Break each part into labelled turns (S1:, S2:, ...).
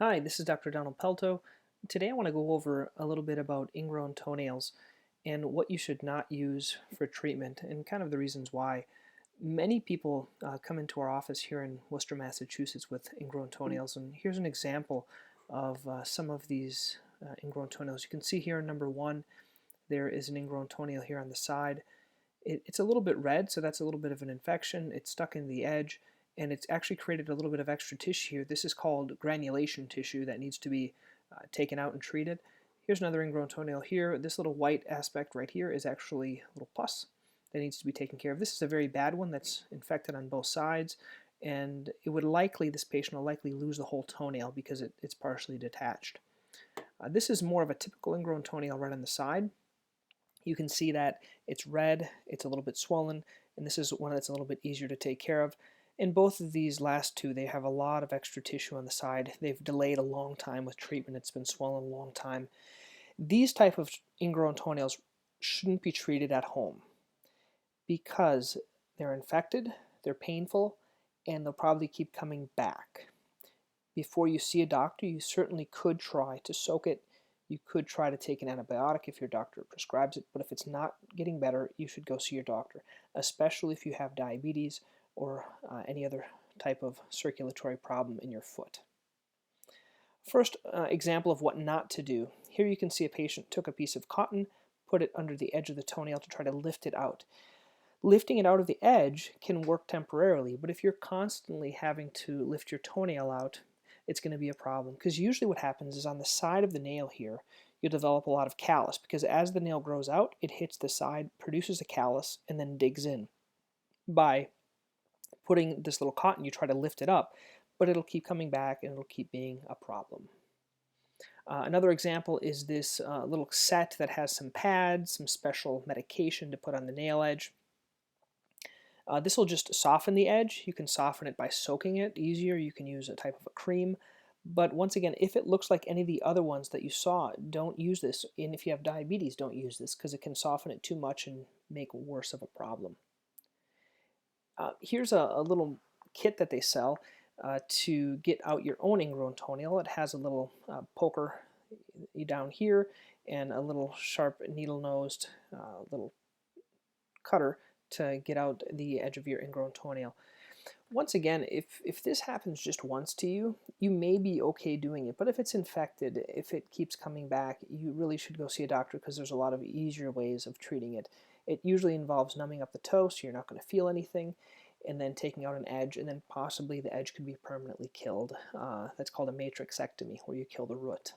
S1: Hi, this is Dr. Donald Pelto. Today I want to go over a little bit about ingrown toenails and what you should not use for treatment and kind of the reasons why. Many people come into our office here in Worcester, Massachusetts with ingrown toenails, and here's an example of some of these ingrown toenails. You can see here in number one, there is an ingrown toenail here on the side. It's a little bit red, so that's a little bit of an infection. It's stuck in the edge, and it's actually created a little bit of extra tissue here. This is called granulation tissue that needs to be taken out and treated. Here's another ingrown toenail here. This little white aspect right here is actually a little pus that needs to be taken care of. This is a very bad one that's infected on both sides, and this patient will likely lose the whole toenail because it's partially detached. This is more of a typical ingrown toenail right on the side. You can see that it's red, it's a little bit swollen, and this is one that's a little bit easier to take care of. In both of these last two, they have a lot of extra tissue on the side. They've delayed a long time with treatment. It's been swollen a long time. These type of ingrown toenails shouldn't be treated at home because they're infected, they're painful, and they'll probably keep coming back. Before you see a doctor, you certainly could try to soak it. You could try to take an antibiotic if your doctor prescribes it, but if it's not getting better, you should go see your doctor, especially if you have diabetes or any other type of circulatory problem in your foot. First example of what not to do. Here you can see a patient took a piece of cotton, put it under the edge of the toenail to try to lift it out. Lifting it out of the edge can work temporarily, but if you're constantly having to lift your toenail out, it's going to be a problem, because usually what happens is on the side of the nail here you'll develop a lot of callus, because as the nail grows out it hits the side, produces a callus, and then digs in. By putting this little cotton you try to lift it up, but it'll keep coming back and it'll keep being a problem. Another example is this little set that has some pads, some special medication to put on the nail edge. This will just soften the edge. You can soften it by soaking it easier. You can use a type of a cream. But once again, if it looks like any of the other ones that you saw, don't use this. And if you have diabetes, don't use this because it can soften it too much and make worse of a problem. Here's a little kit that they sell to get out your own ingrown toenail. It has a little poker down here and a little sharp needle-nosed little cutter to get out the edge of your ingrown toenail. Once again, if this happens just once to you, you may be okay doing it, but if it's infected, if it keeps coming back, you really should go see a doctor because there's a lot of easier ways of treating it. It usually involves numbing up the toe so you're not going to feel anything, and then taking out an edge, and then possibly the edge could be permanently killed. That's called a matrixectomy, where you kill the root.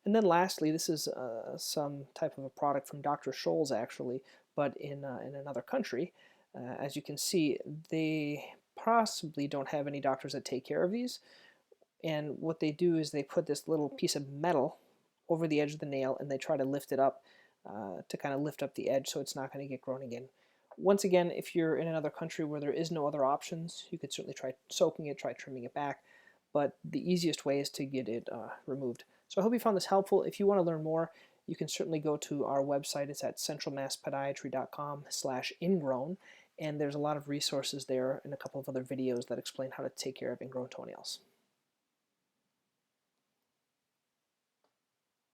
S1: And then lastly, this is some type of a product from Dr. Scholls actually, but in another country. As you can see, they possibly don't have any doctors that take care of these. And what they do is they put this little piece of metal over the edge of the nail and they try to lift it up to kind of lift up the edge so it's not going to get grown again. Once again, if you're in another country where there is no other options, you could certainly try soaking it, try trimming it back, but the easiest way is to get it removed. So I hope you found this helpful. If you want to learn more, you can certainly go to our website. It's at centralmasspodiatry.com/ingrown, and there's a lot of resources there and a couple of other videos that explain how to take care of ingrown toenails.